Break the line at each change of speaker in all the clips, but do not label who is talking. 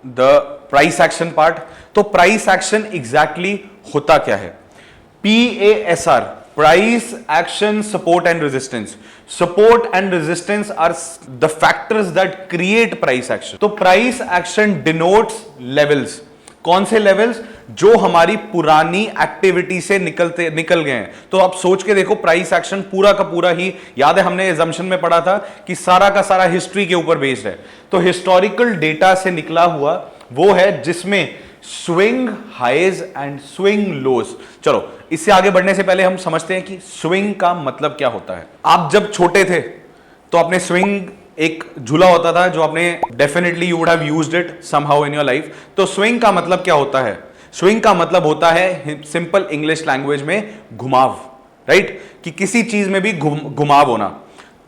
The price action part. तो price action exactly होता क्या है? PASR, price action support and resistance. Support and resistance R the factors that create price action. तो price action denotes levels. कौन से levels? जो हमारी पुरानी एक्टिविटी से निकल गए हैं। तो आप सोच के देखो, प्राइस एक्शन पूरा का पूरा ही, याद है हमने एजम्पशन में पढ़ा था कि सारा का सारा हिस्ट्री के ऊपर बेस्ड है। तो हिस्टोरिकल डेटा से निकला हुआ वो है जिसमें स्विंग हाइज एंड स्विंग लोज। चलो इससे आगे बढ़ने से पहले हम समझते हैं कि स्विंग का मतलब क्या होता है। आप जब छोटे थे तो आपने स्विंग, एक झूला होता था जो आपने definitely you would have used it somehow in your life. तो स्विंग का मतलब क्या होता है? स्विंग का मतलब होता है सिंपल इंग्लिश लैंग्वेज में घुमाव, राइट? कि किसी चीज में भी घुमाव होना।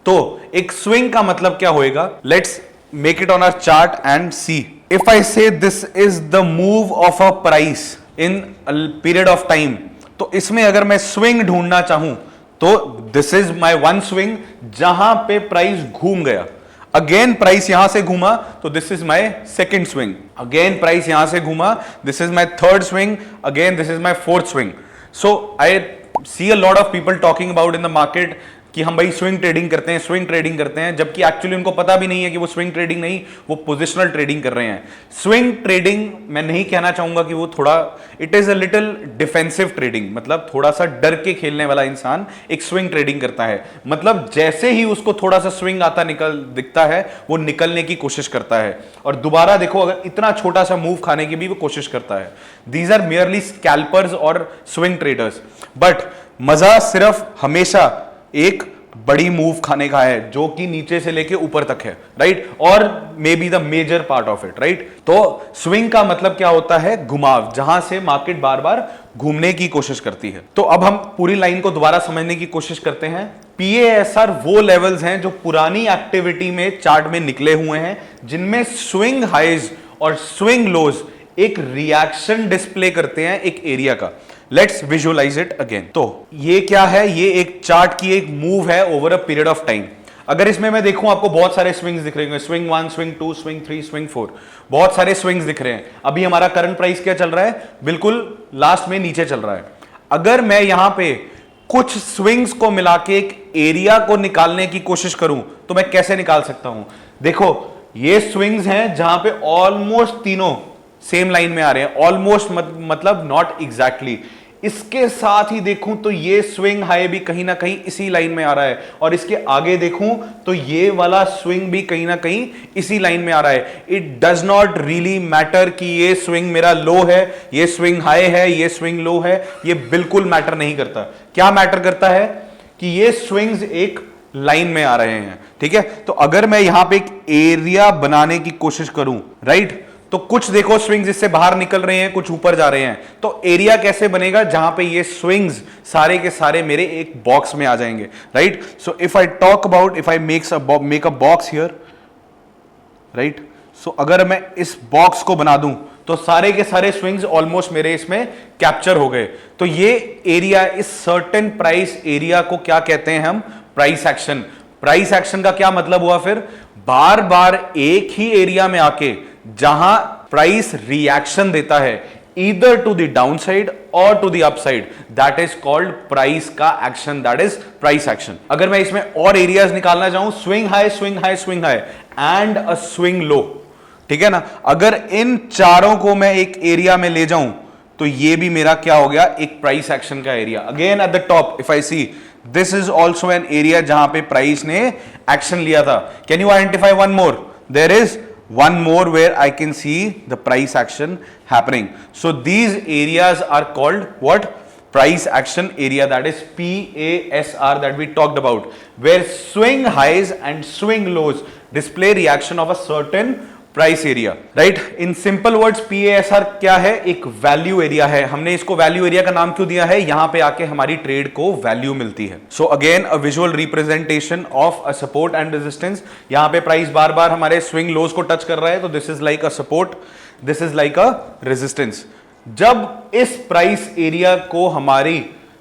तो एक स्विंग का मतलब क्या होएगा? Let's make it on a chart and see. If I say this is the move of a price in period of time, तो इसमें अगर मैं स्विंग ढूंढना चाहूं तो this is my one swing, जहां पे प्राइस घूम गया। अगेन प्राइस यहां से घूमा तो this is my second swing. Again price यहां से घूमा, this is my third swing. Again this is my fourth swing. So I see a lot of people talking about in the market कि हम भाई स्विंग ट्रेडिंग करते हैं, swing trading करते हैं, जबकि एक्चुअली उनको पता भी नहीं है कि वो स्विंग ट्रेडिंग नहीं, वो पोजिशनल ट्रेडिंग कर रहे हैं। स्विंग ट्रेडिंग मैं नहीं कहना चाहूंगा कि वो थोड़ा, it is a little defensive trading, मतलब थोड़ा सा डर के खेलने वाला इंसान एक स्विंग ट्रेडिंग करता है। मतलब जैसे ही उसको थोड़ा सा स्विंग आता दिखता है, वो निकलने की कोशिश करता है और दोबारा देखो, अगर इतना छोटा सा मूव खाने की भी वो कोशिश करता है। दीज आर मियरली स्कैल्पर्स और स्विंग ट्रेडर्स। बट मजा सिर्फ हमेशा एक बड़ी मूव खाने का है जो कि नीचे से लेके ऊपर तक है, राइट? और maybe the major part of it, right? तो स्विंग का मतलब क्या होता है? घुमाव, जहां से मार्केट बार बार घूमने की कोशिश करती है। तो अब हम पूरी लाइन को दोबारा समझने की कोशिश करते हैं। PASR वो लेवल्स हैं जो पुरानी एक्टिविटी में चार्ट में निकले हुए हैं, जिनमें स्विंग हाइज और स्विंग लोज एक रिएक्शन डिस्प्ले करते हैं एक एरिया का। Let's visualise it again. तो ये क्या है? ये एक चार्ट की एक मूव है over a period of time. अगर इसमें मैं देखूं, आपको बहुत सारे स्विंग्स दिख रहे होंगे, स्विंग 1, स्विंग 2, स्विंग 3, स्विंग 4, बहुत सारे स्विंग्स दिख रहे हैं। अभी हमारा करंट प्राइस क्या चल रहा है? बिल्कुल लास्ट में नीचे चल रहा है। अगर मैं यहां पे कुछ स्विंग्स को मिला के एक एरिया को निकालने की कोशिश करूं तो मैं कैसे निकाल सकता हूं? देखो, ये स्विंग्स हैं जहां पे ऑलमोस्ट तीनों सेम लाइन में आ रहे हैं। ऑलमोस्ट मतलब नॉट एग्जैक्टली। इसके साथ ही देखूं तो ये स्विंग हाई भी कहीं ना कहीं इसी लाइन में आ रहा है, और इसके आगे देखूं तो ये वाला स्विंग भी कहीं ना कहीं इसी लाइन में आ रहा है। It does not really matter कि ये स्विंग मेरा लो है, ये स्विंग हाई है, ये स्विंग लो है, ये बिल्कुल मैटर नहीं करता। क्या मैटर करता है? कि ये स्विंग्स एक लाइन में आ रहे हैं, ठीक है? तो अगर मैं यहां पे एक एरिया बनाने की कोशिश करूं, राइट, तो कुछ देखो स्विंग्स इससे बाहर निकल रहे हैं, कुछ ऊपर जा रहे हैं। तो एरिया कैसे बनेगा? जहां पे ये स्विंग्स सारे के सारे मेरे एक बॉक्स में आ जाएंगे, right? So if I talk about, if I make a box here, right? So अगर मैं इस बॉक्स को बना दूं तो सारे के सारे स्विंग्स ऑलमोस्ट मेरे इसमें कैप्चर हो गए। तो ये एरिया, इस सर्टेन प्राइस एरिया को क्या कहते हैं हम? Price action. प्राइस एक्शन का क्या मतलब हुआ फिर? बार बार एक ही एरिया में आके जहां प्राइस रिएक्शन देता है, ईदर टू द डाउनसाइड और to the upside, that is called price का action, that is price action. अगर मैं इसमें और एरियाज निकालना चाहूं, swing high, swing high, swing high and a swing low, ठीक है ना? अगर इन चारों को मैं एक एरिया में ले जाऊं तो ये भी मेरा क्या हो गया? एक प्राइस एक्शन का area. Again at the top if I see, this is also an area जहां पे प्राइस ने एक्शन लिया था। Can you identify one more? There is one more where I can see the price action happening. So these areas are called what? Price action area, that is PASR that we talked about, where swing highs and swing lows display reaction of a certain price area, right? In simple words PASR क्या है? एक value area है। हमने इसको value area का नाम क्यों दिया है? यहां पे आके हमारी ट्रेड को वैल्यू मिलती है। So again a visual representation of a support and resistance. यहां पे प्राइस बार बार हमारे स्विंग लोज को टच कर रहा है, तो this is like a support, this is like a resistance. जब इस प्राइस एरिया को हमारी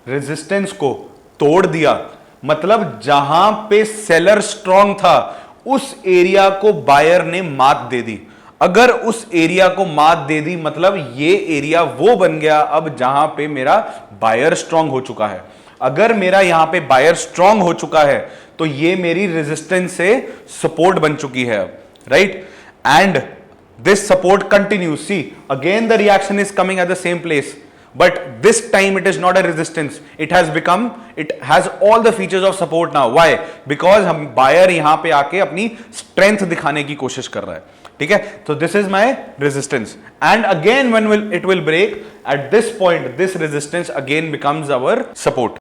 रेजिस्टेंस को तोड़ दिया, मतलब जहां पे सेलर स्ट्रांग था, उस एरिया को बायर ने मात दे दी। अगर उस एरिया को मात दे दी मतलब ये एरिया वो बन गया अब जहां पे मेरा बायर स्ट्रांग हो चुका है। अगर मेरा यहां पे बायर स्ट्रांग हो चुका है तो ये मेरी रेजिस्टेंस से सपोर्ट बन चुकी है, right? And this support continues. See, again the reaction is coming at the same place, but this time it is not a resistance. It has all the features of support now. Why? Because हम buyer यहाँ पे आके अपनी strength दिखाने की कोशिश कर रहा है, ठीक है? तो this is my resistance, and again when it will break at this point, this resistance again becomes our support.